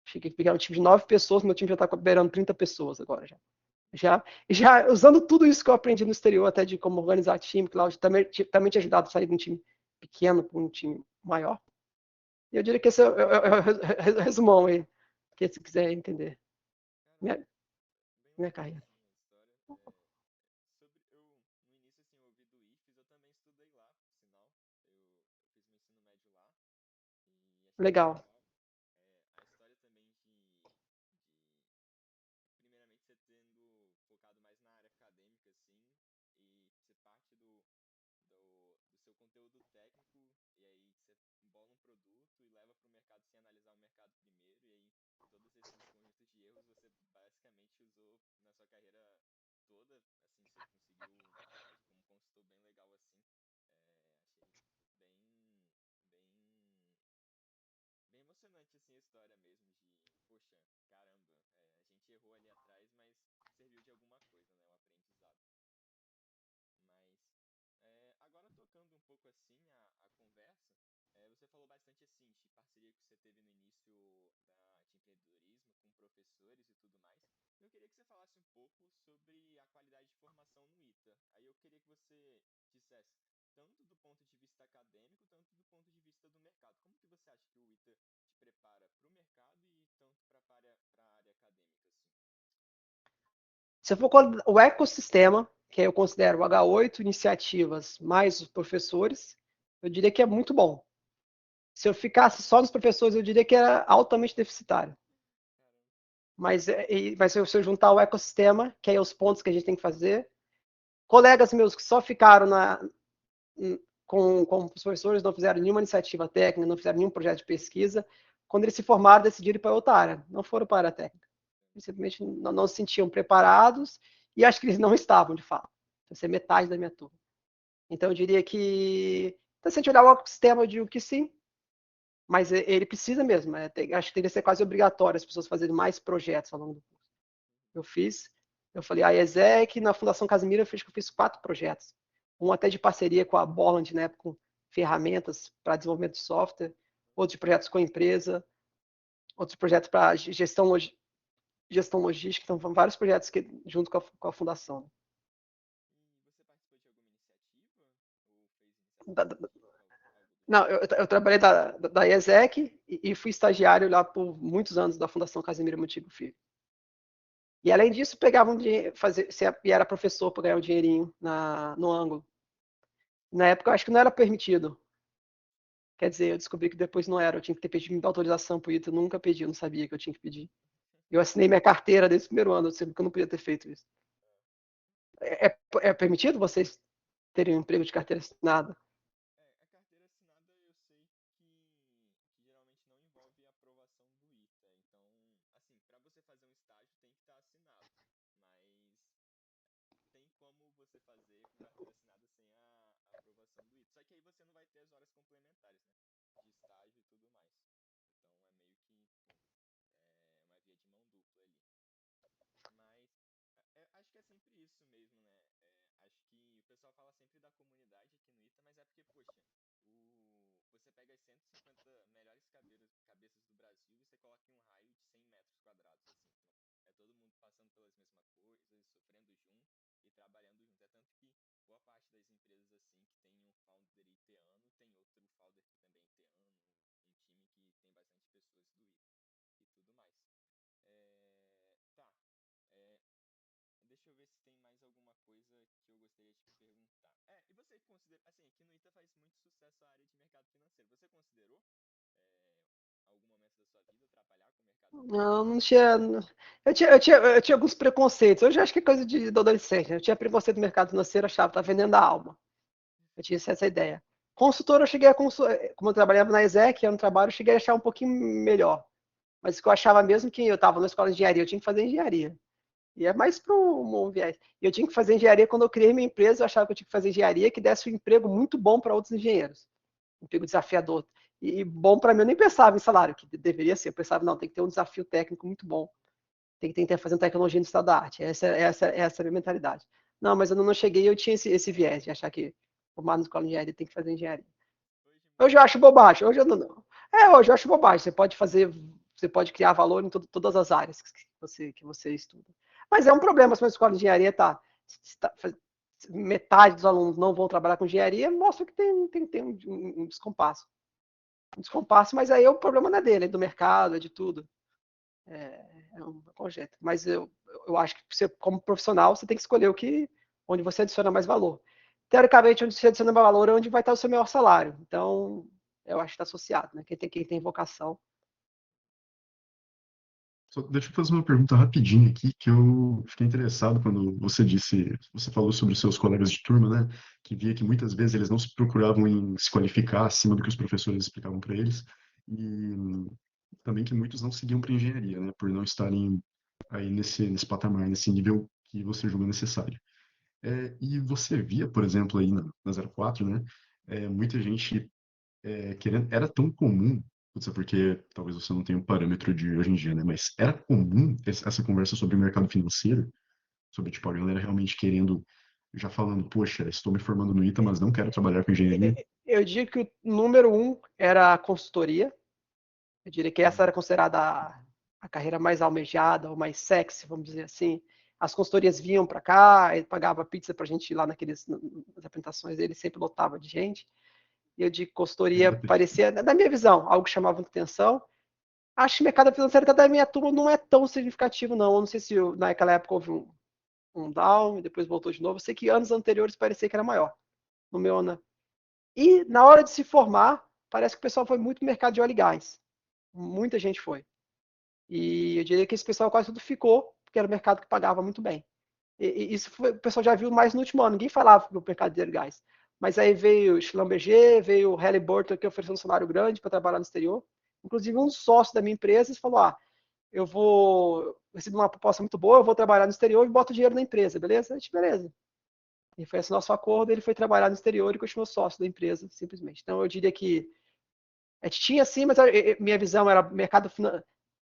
cheguei a pegar um time de 9 pessoas, meu time já está beirando 30 pessoas agora já. Já usando tudo isso que eu aprendi no exterior, até de como organizar time, que lá também tinha ajudado a sair de um time pequeno para um time maior. E eu diria que esse é o resumão aí, que se quiser entender. Caramba, Minha, bem minha legal carreira. assim a história. Sobre eu no início assim eu ouvi do IFES, eu também estudei lá, por sinal. Eu fiz meu ensino médio lá e achei bem Legal. legal. A história também primeiramente você tendo focado mais na área acadêmica assim e ser parte do seu conteúdo técnico e aí você embola um produto e leva para o mercado sem analisar o mercado primeiro e aí todos esses conjuntos de erros você basicamente usou na sua carreira toda, assim, você conseguiu agir como consultor bem legal assim. Achei bem, bem emocionante assim a história mesmo de, poxa, caramba, a gente errou ali atrás, mas serviu de alguma coisa, né, o aprendizado. Mas agora tocando um pouco assim a conversa, você falou bastante assim de parceria que você teve no início de empreendedorismo com professores e tudo mais. Eu queria que você falasse um pouco sobre a qualidade de formação no ITA. Aí eu queria que você dissesse tanto do ponto de vista acadêmico, tanto do ponto de vista do mercado. Como que você acha que o ITA te prepara para o mercado e tanto para a área acadêmica, assim? Se for o ecossistema, que eu considero o H8, iniciativas, mais os professores, eu diria que é muito bom. Se eu ficasse só nos professores, eu diria que era altamente deficitário. Caramba. Mas se eu juntar o ecossistema, que é os pontos que a gente tem que fazer, colegas meus que só ficaram com os professores, não fizeram nenhuma iniciativa técnica, não fizeram nenhum projeto de pesquisa, quando eles se formaram, decidiram ir para outra área, não foram para a área técnica. Eles simplesmente não se sentiam preparados e acho que eles não estavam, de fato. Essa é metade da minha turma. Então, eu diria que, então, se a gente olhar o ecossistema, eu digo que sim, mas ele precisa mesmo. Acho que deveria ser quase obrigatório as pessoas fazerem mais projetos ao longo do curso. Eu fiz, eu falei, a ESEC, na Fundação Casimiro, eu fiz 4 projetos. Um até de parceria com a Borland, né, com ferramentas para desenvolvimento de software, outros projetos com a empresa, outros projetos para gestão logística, então foram vários projetos junto com a fundação. E você participou de alguma iniciativa? Ou fez Da, iniciação da, científica, algo do não, tipo? eu trabalhei da IESEC e fui estagiário lá por muitos anos da Fundação Casimiro Montigo Filho. E além disso, pegava um dinheiro, e era professor para ganhar um dinheirinho no ângulo. Na época, eu acho que não era permitido. Quer dizer, eu descobri que depois não era. Eu tinha que ter pedido autorização para isso. Eu nunca pedi, eu não sabia que eu tinha que pedir. Eu assinei minha carteira desde o primeiro ano, eu sempre que eu não podia ter feito isso. É permitido vocês terem um emprego de carteira assinada? A carteira assinada eu sei que geralmente não envolve a aprovação do ITA. Então, assim, para você fazer um estágio tem que estar assinado. Mas tem como você fazer com carteira assinada sem a aprovação do ITA. Só que aí você não vai ter as horas complementares, né? De estágio e tudo mais. Então é meio que uma via de mão dupla ali. Mas acho que é sempre isso mesmo, né? Acho que o pessoal fala sempre da comunidade aqui no ITA, mas é porque, poxa, você pega as 150 melhores cabeças do Brasil e você coloca em um raio de 100 metros quadrados, assim. Então, é todo mundo passando pelas mesmas coisas, sofrendo junto e trabalhando junto. É tanto que boa parte das empresas, assim, que tem um founder iteano, tem outro founder que também é iteano, um time que tem bastante pessoas do ITA e tudo mais. Tá. É, deixa eu ver se tem mais alguma coisa que eu gostaria de te perguntar. E você considera, assim, aqui no ITA faz muito sucesso a área de mercado financeiro. Você considerou, algum momento da sua vida, trabalhar com o mercado Não, financeiro? não tinha. Eu tinha alguns preconceitos. Hoje eu acho que é coisa de adolescente. Né? Eu tinha preconceito do mercado financeiro, achava que estava vendendo a alma. Eu tinha essa ideia. Consultora eu cheguei a como eu trabalhava na ESEC, era um trabalho, eu cheguei a achar um pouquinho melhor. Mas o que eu achava mesmo que eu estava na escola de engenharia, eu tinha que fazer engenharia. E é mais para um viés. E eu tinha que fazer engenharia quando eu criei minha empresa, eu achava que eu tinha que fazer engenharia que desse um emprego muito bom para outros engenheiros. Um emprego desafiador. E bom para mim, eu nem pensava em salário, que deveria ser. Eu pensava, não, tem que ter um desafio técnico muito bom. Tem que tentar fazer tecnologia no estado da arte. Essa é a minha mentalidade. Não, mas eu não cheguei, eu tinha esse viés de achar que formar na escola de engenharia tem que fazer engenharia. Hoje eu acho bobagem. Hoje eu não. Hoje eu acho bobagem. Você pode criar valor em todas as áreas que você estuda. Mas é um problema se uma escola de engenharia tá metade dos alunos não vão trabalhar com engenharia, mostra que tem um descompasso. Um descompasso, mas aí o problema não é dele, é do mercado, é de tudo. É um projeto. Mas eu acho que você, como profissional, você tem que escolher onde você adiciona mais valor. Teoricamente, onde você adiciona mais valor é onde vai estar o seu maior salário. Então, eu acho que está associado, né? Quem tem vocação. Deixa eu fazer uma pergunta rapidinho aqui, que eu fiquei interessado quando você falou sobre os seus colegas de turma, né? Que via que muitas vezes eles não se procuravam em se qualificar acima do que os professores explicavam para eles, e também que muitos não seguiam para engenharia, né? Por não estarem aí nesse patamar, nesse nível que você julga necessário. E você via, por exemplo, aí na 04, né? Muita gente querendo, era tão comum, putz, é porque talvez você não tenha um parâmetro de hoje em dia, né? Mas era comum essa conversa sobre o mercado financeiro, sobre tipo a galera realmente querendo, já falando, poxa, estou me formando no ITA, mas não quero trabalhar com engenharia. Eu digo que o número um era a consultoria. Eu diria que essa era considerada a carreira mais almejada, ou mais sexy, vamos dizer assim. As consultorias vinham para cá, ele pagava pizza para a gente ir lá nas apresentações dele, sempre lotava de gente. E eu de consultoria parecia, na minha visão, algo que chamava muita atenção. Acho que o mercado financeiro até da minha turma não é tão significativo, não. Eu não sei se naquela época houve um down e depois voltou de novo. Eu sei que anos anteriores parecia que era maior. No meu ano. E na hora de se formar, parece que o pessoal foi muito no mercado de óleo e gás. Muita gente foi. E eu diria que esse pessoal quase tudo ficou, porque era um mercado que pagava muito bem. E isso o pessoal já viu mais no último ano. Ninguém falava do mercado de óleo e gás. Mas aí veio o Schlumberger, veio o Halliburton, que ofereceu um salário grande para trabalhar no exterior. Inclusive, um sócio da minha empresa falou: eu vou receber uma proposta muito boa, eu vou trabalhar no exterior e boto dinheiro na empresa, beleza? A gente, beleza. E foi esse nosso acordo, ele foi trabalhar no exterior e continuou sócio da empresa, simplesmente. Então, eu diria que a gente tinha sim, mas minha visão era mercado financeiro.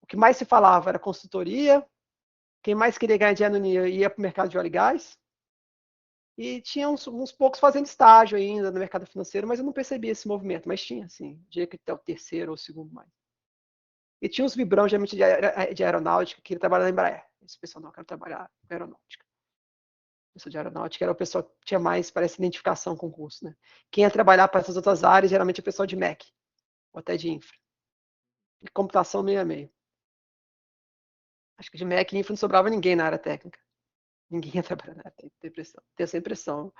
O que mais se falava era consultoria, quem mais queria ganhar dinheiro ia para o mercado de óleo e gás, e tinha uns poucos fazendo estágio ainda no mercado financeiro, mas eu não percebia esse movimento, mas tinha, sim, diria que até o terceiro ou o segundo mais. E tinha os vibrão, geralmente, de aeronáutica, que queria trabalhar na Embraer. Esse pessoal não quer trabalhar com aeronáutica. O pessoal de aeronáutica era o pessoal que tinha mais, parece, identificação com o curso, né? Quem ia trabalhar para essas outras áreas, geralmente é o pessoal de MEC, ou até de infra. E computação meio a meio. Acho que de MEC e infra não sobrava ninguém na área técnica. Ninguém ia trabalhar na área técnica, tem essa impressão.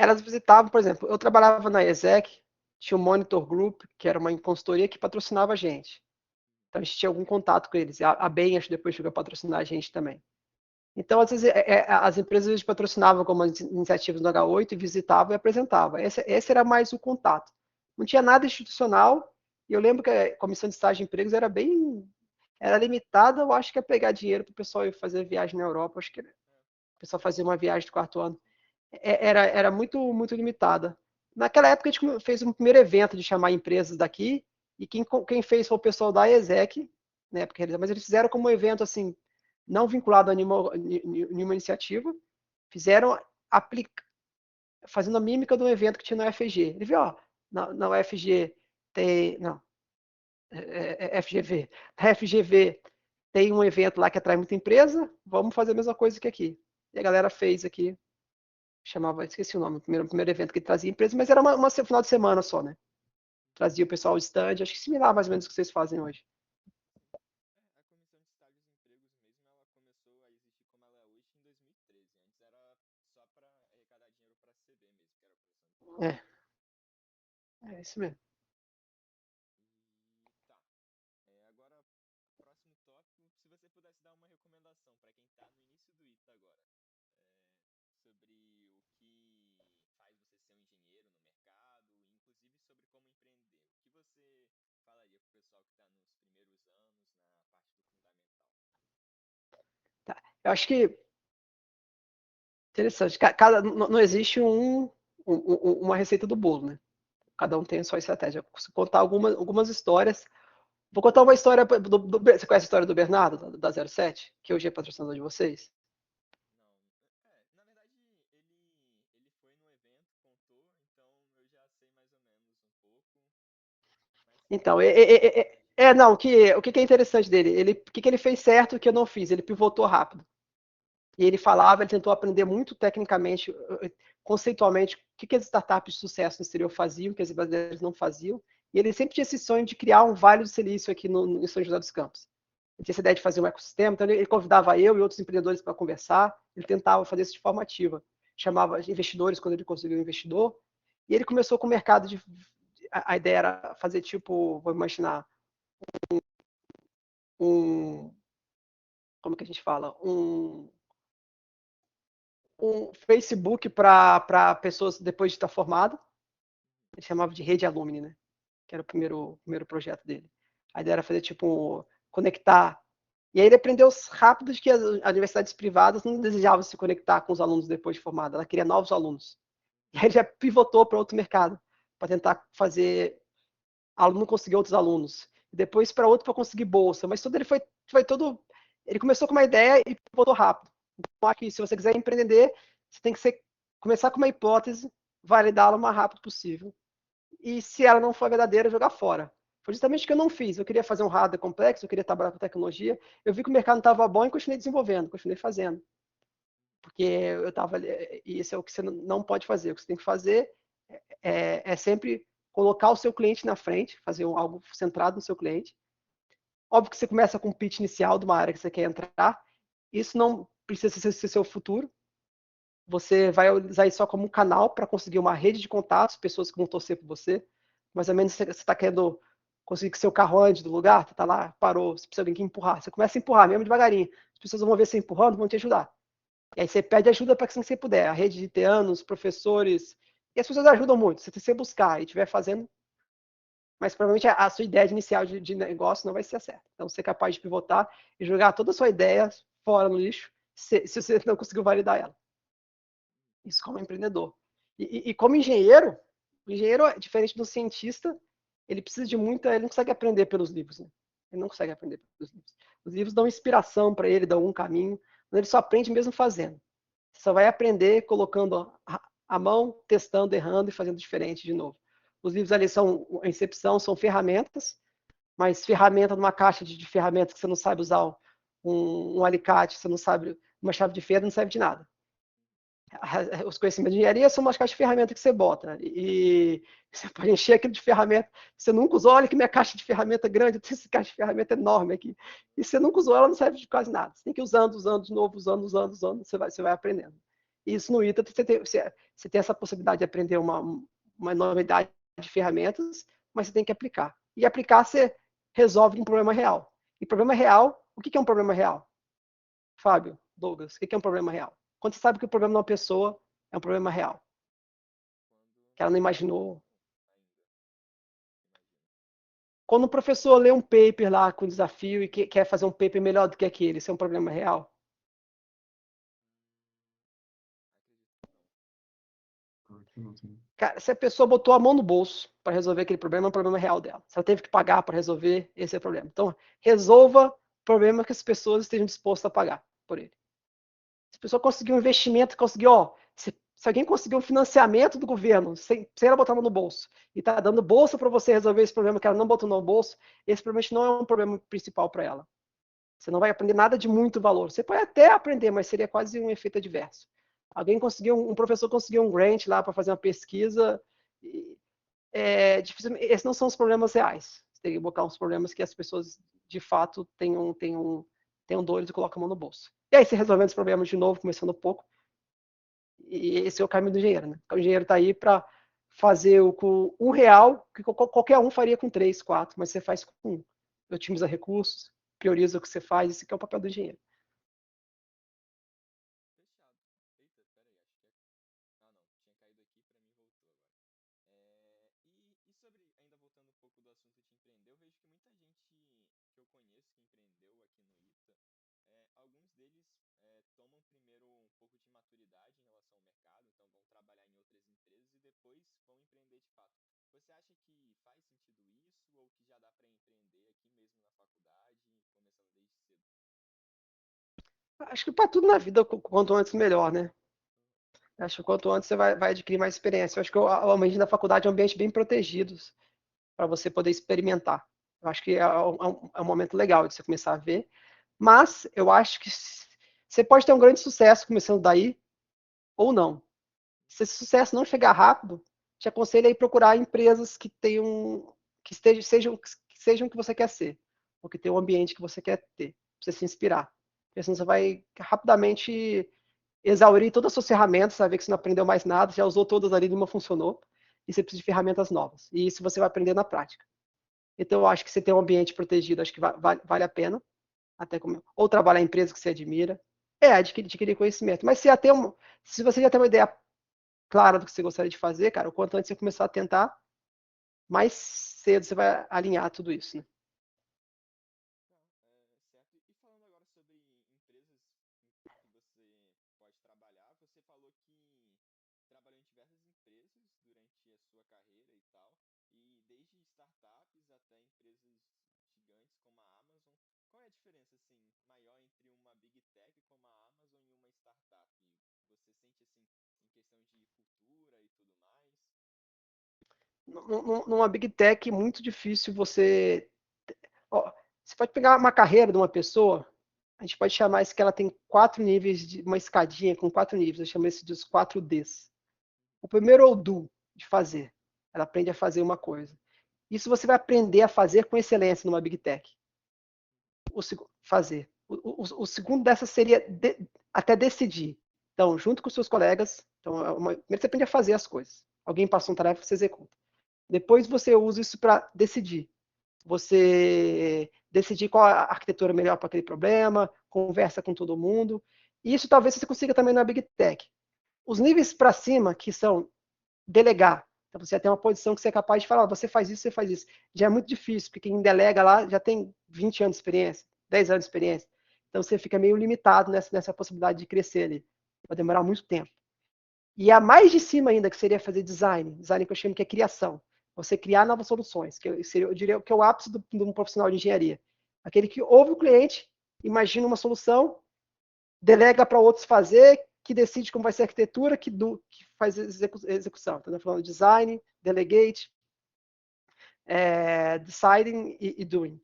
Elas visitavam, por exemplo, eu trabalhava na ESEC, tinha o Monitor Group, que era uma consultoria que patrocinava a gente. Então a gente tinha algum contato com eles. A BEM, acho que depois chegou a patrocinar a gente também. Então, às vezes, as empresas patrocinavam como iniciativas no H8 e visitavam e apresentavam. Esse era mais o contato. Não tinha nada institucional, e eu lembro que a comissão de estágio e empregos era limitada, eu acho que a pegar dinheiro para o pessoal ir fazer viagem na Europa, acho que o pessoal fazia uma viagem de quarto ano. Era muito, muito limitada. Naquela época, a gente fez um primeiro evento de chamar empresas daqui, e quem fez foi o pessoal da ESEC, né, mas eles fizeram como um evento assim, não vinculado a nenhuma iniciativa, fizeram fazendo a mímica de um evento que tinha na UFG. Ele viu, ó, na UFG tem. Não, FGV. Na FGV tem um evento lá que atrai muita empresa, vamos fazer a mesma coisa que aqui. E a galera fez aqui, chamava, esqueci o nome, o primeiro evento que ele trazia empresa, mas era uma final de semana só, né? Trazia o pessoal ao stand, acho que similar mais ou menos ao que vocês fazem hoje. A comissão de estágios e empregos mesmo, ela começou a existir como ela é hoje em 2013. Antes era só para arrecadar dinheiro para a CB mesmo, que era a comissão de... É isso mesmo. E tá. Agora, próximo tópico, se você pudesse dar uma recomendação para quem está no início do ITA agora, sobre o que faz você ser um engenheiro no mercado, inclusive sobre como empreender, o que você falaria para o pessoal que está nos primeiros anos, na parte do fundamental? Tá. Eu acho que interessante. Não existe uma receita do bolo, né? Cada um tem a sua estratégia. Vou contar algumas histórias. Vou contar uma história. Você conhece a história do Bernardo, da 07? Que hoje é patrocinador de vocês? Não. Na verdade, ele foi no evento, contou, então eu já sei mais ou menos um pouco. Mas Então, não, o que é interessante dele? O que ele fez certo que eu não fiz? Ele pivotou rápido. E ele falava, ele tentou aprender muito tecnicamente, conceitualmente, o que as startups de sucesso no exterior faziam, que as brasileiras não faziam. E ele sempre tinha esse sonho de criar um Vale do Silício aqui em São José dos Campos. Ele tinha essa ideia de fazer um ecossistema, então ele convidava eu e outros empreendedores para conversar, ele tentava fazer isso de forma ativa. Chamava investidores quando ele conseguiu um investidor, e ele começou com o mercado de... A ideia era fazer tipo, vou imaginar, como que a gente fala? Um Facebook para pessoas depois de estar formado. Ele chamava de Rede Alumni, né? Que era o primeiro projeto dele. A ideia era fazer tipo conectar. E aí ele aprendeu rápido que as universidades privadas não desejavam se conectar com os alunos depois de formado, ela queria novos alunos. E aí ele já pivotou para outro mercado, para tentar fazer aluno conseguir outros alunos. E depois para outro para conseguir bolsa. Mas tudo ele foi todo. Ele começou com uma ideia e pivotou rápido. Então, aqui, se você quiser empreender, você tem que começar com uma hipótese, validá-la o mais rápido possível. E se ela não for verdadeira, jogar fora. Foi justamente o que eu não fiz. Eu queria fazer um hardware complexo, eu queria trabalhar com tecnologia. Eu vi que o mercado não estava bom e continuei desenvolvendo, continuei fazendo. Porque eu estava. E isso é o que você não pode fazer. O que você tem que fazer é sempre colocar o seu cliente na frente, fazer algo centrado no seu cliente. Óbvio que você começa com um pitch inicial de uma área que você quer entrar. Isso não precisa ser seu futuro. Você vai usar isso só como um canal para conseguir uma rede de contatos, pessoas que vão torcer por você. Mais ou menos você está querendo conseguir que seu carro ande do lugar, você está lá, parou, você precisa de alguém empurrar. Você começa a empurrar, mesmo devagarinho. As pessoas vão ver você empurrando, vão te ajudar. E aí você pede ajuda para quem você puder. A rede de teanos, professores. E as pessoas ajudam muito. Se você buscar e estiver fazendo, mas provavelmente a sua ideia inicial de negócio não vai ser certa. Então, ser capaz de pivotar e jogar toda a sua ideia fora no lixo, se você não conseguiu validar ela. Isso como empreendedor. E como engenheiro, o engenheiro, diferente do cientista, ele precisa de muita. Ele não consegue aprender pelos livros. Né? Ele não consegue aprender pelos livros. Os livros dão inspiração para ele, dão um caminho, mas ele só aprende mesmo fazendo. Você só vai aprender colocando a mão, testando, errando e fazendo diferente de novo. Os livros ali são, a incepção, são ferramentas, mas ferramenta numa caixa de ferramentas que você não sabe usar um alicate, você não sabe uma chave de fenda, não serve de nada. Os conhecimentos de engenharia são umas caixas de ferramentas que você bota. E você pode encher aquilo de ferramenta. Você nunca usou, olha que minha caixa de ferramenta é grande, eu tenho essa caixa de ferramenta enorme aqui. E você nunca usou, ela não serve de quase nada. Você tem que ir usando de novo, usando, você vai aprendendo. E isso no ITA, você tem essa possibilidade de aprender uma enormidade de ferramentas, mas você tem que aplicar. E aplicar, você resolve um problema real. E problema real, o que é um problema real? Fábio, Douglas, o que é um problema real? Quando você sabe que o problema de uma pessoa é um problema real, que ela não imaginou. Quando o professor lê um paper lá com desafio e quer fazer um paper melhor do que aquele, isso é um problema real? Cara, se a pessoa botou a mão no bolso para resolver aquele problema, é um problema real dela. Se ela teve que pagar para resolver, esse é o problema. Então, resolva o problema que as pessoas estejam dispostas a pagar por ele. Se a pessoa conseguiu um investimento, conseguiu, se alguém conseguiu um financiamento do governo, sem ela botar no bolso, e está dando bolsa para você resolver esse problema que ela não botou no bolso, esse provavelmente não é um problema principal para ela. Você não vai aprender nada de muito valor. Você pode até aprender, mas seria quase um efeito adverso. Um professor conseguiu um grant lá para fazer uma pesquisa. Esses não são os problemas reais. Você tem que botar uns problemas que as pessoas, de fato, tenham dores e colocam a mão no bolso. E aí, você resolvendo os problemas de novo, começando pouco, e esse é o caminho do engenheiro, né? O engenheiro está aí para fazer com R$ 1 que qualquer um faria com 3, 4, mas você faz com 1. Otimiza recursos, prioriza o que você faz, esse que é o papel do engenheiro. Acho que para tudo na vida, quanto antes melhor, né? Acho que quanto antes você vai adquirir mais experiência. Eu acho que o ambiente da faculdade é um ambiente bem protegido para você poder experimentar. Eu acho que é um momento legal de você começar a ver. Mas eu acho que você pode ter um grande sucesso começando daí, ou não. Se esse sucesso não chegar rápido, te aconselho a ir procurar empresas que sejam o que você quer ser, ou que tenham um ambiente que você quer ter, para você se inspirar. Porque senão você vai rapidamente exaurir todas as suas ferramentas, você vai ver que você não aprendeu mais nada, já usou todas ali, nenhuma funcionou, e você precisa de ferramentas novas. E isso você vai aprender na prática. Então, eu acho que você ter um ambiente protegido, acho que vale a pena, ou trabalhar em empresa que você admira, adquirir conhecimento. Mas se você já tem uma ideia clara do que você gostaria de fazer, cara, o quanto antes você começar a tentar, mais cedo você vai alinhar tudo isso, né? Numa Big Tech, muito difícil você. Ó, você pode pegar uma carreira de uma pessoa, a gente pode chamar isso que ela tem 4 níveis, uma escadinha com 4 níveis, eu chamo isso de 4 Ds. O primeiro é o do, de fazer. Ela aprende a fazer uma coisa. Isso você vai aprender a fazer com excelência numa Big Tech. Fazer. O segundo dessa seria até decidir. Então, junto com seus colegas, primeiro você aprende a fazer as coisas. Alguém passou uma tarefa, você executa. Depois você usa isso para decidir. Você decidir qual a arquitetura melhor para aquele problema, conversa com todo mundo. E isso talvez você consiga também na Big Tech. Os níveis para cima, que são delegar. Então você tem uma posição que você é capaz de falar, você faz isso, você faz isso. Já é muito difícil, porque quem delega lá já tem 20 anos de experiência, 10 anos de experiência. Então você fica meio limitado nessa possibilidade de crescer ali. Vai demorar muito tempo. E a mais de cima ainda, que seria fazer design que eu chamo que é criação. Você criar novas soluções, que eu diria que é o ápice de um profissional de engenharia. Aquele que ouve o cliente, imagina uma solução, delega para outros fazer, que decide como vai ser a arquitetura, que faz execução. Então, falando design, delegate, deciding e doing.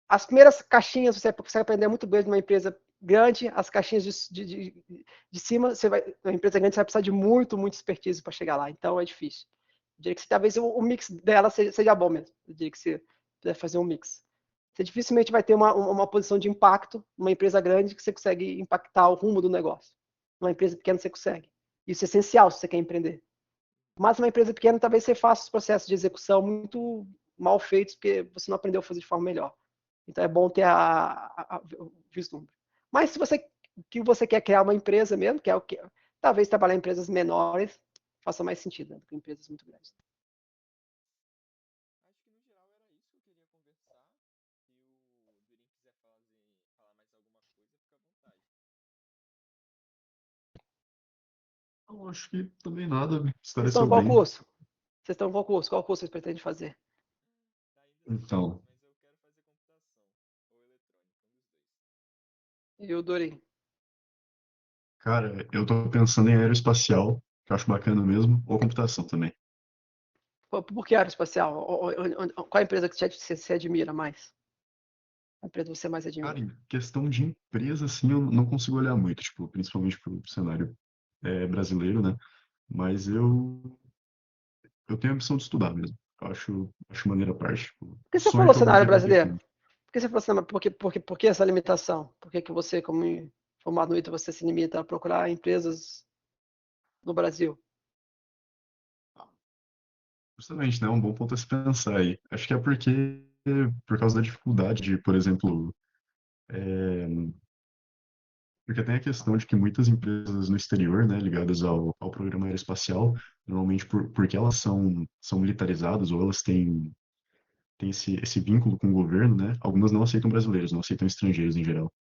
As primeiras caixinhas você consegue aprender muito bem de uma empresa grande, as caixinhas de cima, uma empresa grande você vai precisar de muito expertise para chegar lá, então é difícil. Eu diria que talvez o mix dela seja bom mesmo. Eu diria que você puder fazer um mix. Você dificilmente vai ter uma posição de impacto numa empresa grande que você consegue impactar o rumo do negócio. Numa empresa pequena você consegue. Isso é essencial se você quer empreender. Mas uma empresa pequena talvez você faça os processos de execução muito mal feitos porque você não aprendeu a fazer de forma melhor. Então é bom ter o vislumbre. Mas se você quer criar uma empresa mesmo, que é o que talvez trabalhar em empresas menores faça mais sentido, né, do que empresas muito grandes. Eu acho que também nada Vocês estão em esclareceu qual bem. curso? Vocês estão em qual curso? Qual curso vocês pretendem fazer? Então, Eu adorei. cara, eu tô pensando em aeroespacial, que eu acho bacana mesmo, ou computação também. Por que aeroespacial? Qual a empresa que você admira mais? A empresa que você mais Cara, admira? em questão de empresa, assim, eu não consigo olhar muito, tipo, principalmente pro cenário brasileiro, né? Mas eu tenho a ambição de estudar mesmo. Eu acho maneira a parte. Tipo, Por o que você sonho é falou que algum cenário dia vai ter brasileiro? filho. Por que você falou cenário? Por que essa limitação? Por que você, como formado no ITA, você se limita a procurar empresas no Brasil? Justamente, né? Um bom ponto a se pensar aí. Acho que é porque, por causa da dificuldade de, por exemplo, porque tem a questão de que muitas empresas no exterior, né, ligadas ao programa aeroespacial, normalmente porque elas são militarizadas ou elas têm esse vínculo com o governo, né? Algumas não aceitam brasileiros, não aceitam estrangeiros em geral.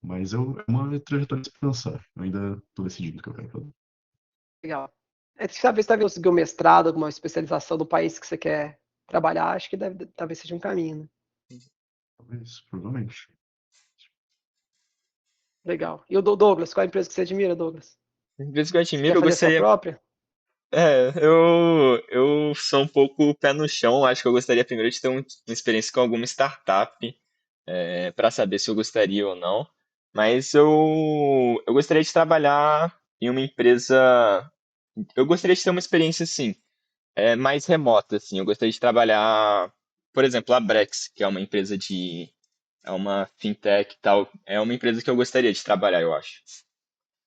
Mas é uma trajetória de se pensar. Eu ainda estou decidindo o que eu quero fazer. Legal. Talvez conseguir um mestrado, alguma especialização do país que você quer trabalhar, acho que talvez seja um caminho, né? Talvez, provavelmente. Legal. E o Douglas, qual é a empresa que você admira, Douglas? Às vezes que eu Você quer admiro, eu fazer a sua gostaria. própria? Eu sou um pouco pé no chão. Acho que eu gostaria primeiro de ter uma experiência com alguma startup, para saber se eu gostaria ou não. Mas eu gostaria de trabalhar em uma empresa. Eu gostaria de ter uma experiência assim, mais remota, assim. Eu gostaria de trabalhar, por exemplo, a Brex, que é uma empresa de. É uma fintech e tal. É uma empresa que eu gostaria de trabalhar, eu acho.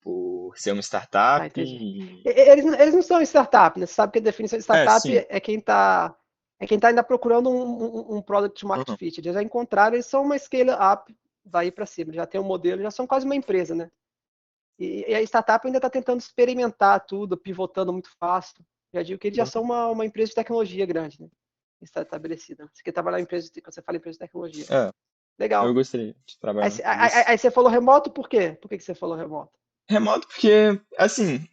Por ser uma Ah, startup entendi. e. Eles não são startup, né? Você sabe que a definição de startup Sim. é quem tá ainda procurando um product market Uhum. fit. Eles já encontraram, eles são uma scale-up daí para cima. Já tem um modelo, já são quase uma empresa, né? E a startup ainda está tentando experimentar tudo, pivotando muito fácil. Já digo que eles já são uma empresa de tecnologia grande, né? Está estabelecida. Você quer trabalhar em empresa, quando você fala em empresa de tecnologia. É, eu Legal. gostaria de trabalhar nisso. Aí você falou remoto, por quê? Por que você falou remoto? Remoto porque, assim,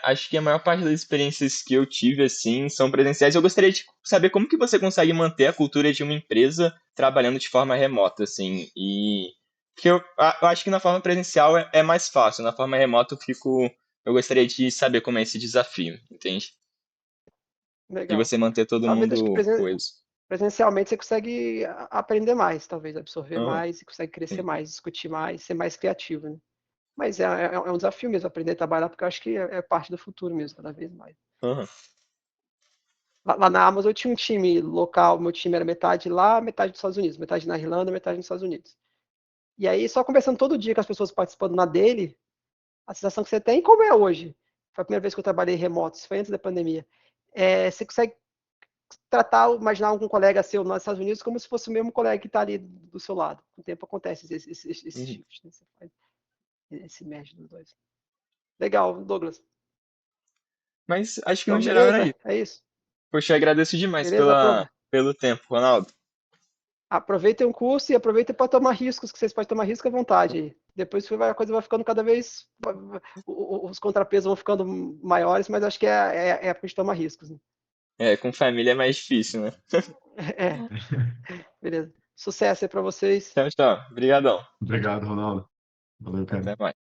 acho que a maior parte das experiências que eu tive, assim, são presenciais. Eu gostaria de saber como que você consegue manter a cultura de uma empresa trabalhando de forma remota, assim, e que eu acho que na forma presencial é mais fácil, na forma remota eu gostaria de saber como é esse desafio, entende? De Legal. você manter todo Talvez acho que mundo coeso. presencialmente você consegue aprender mais, talvez absorver Aham, mais, e consegue crescer sim. mais, discutir mais, ser mais criativo, né? Mas é um desafio mesmo aprender a trabalhar, porque eu acho que é parte do futuro mesmo, cada vez mais. Aham. Lá na Amazon eu tinha um time local, meu time era metade lá, metade dos Estados Unidos, metade na Irlanda, metade nos Estados Unidos. E aí, só conversando todo dia com as pessoas participando na dele, a sensação que você tem, como é hoje, foi a primeira vez que eu trabalhei remoto, isso foi antes da pandemia, você consegue imaginar algum colega seu nos Estados Unidos como se fosse o mesmo colega que está ali do seu lado. Com o tempo acontece esse Uhum. shift, né? Você faz esse merge dos dois. Legal, Douglas. Mas acho que no Então, geral era beleza? isso. É isso. Poxa, eu agradeço demais Beleza? pelo tempo, Ronaldo. Aproveitem o curso e aproveitem para tomar riscos, que vocês podem tomar risco à vontade aí. Depois a coisa vai ficando cada vez. Os contrapesos vão ficando maiores, mas acho que é época de tomar riscos. Né? Com família é mais difícil, né? É, beleza. Sucesso aí para vocês. Tchau, tchau. Obrigadão. Tchau, tchau. Obrigado, Ronaldo. Valeu, cara. Até mais.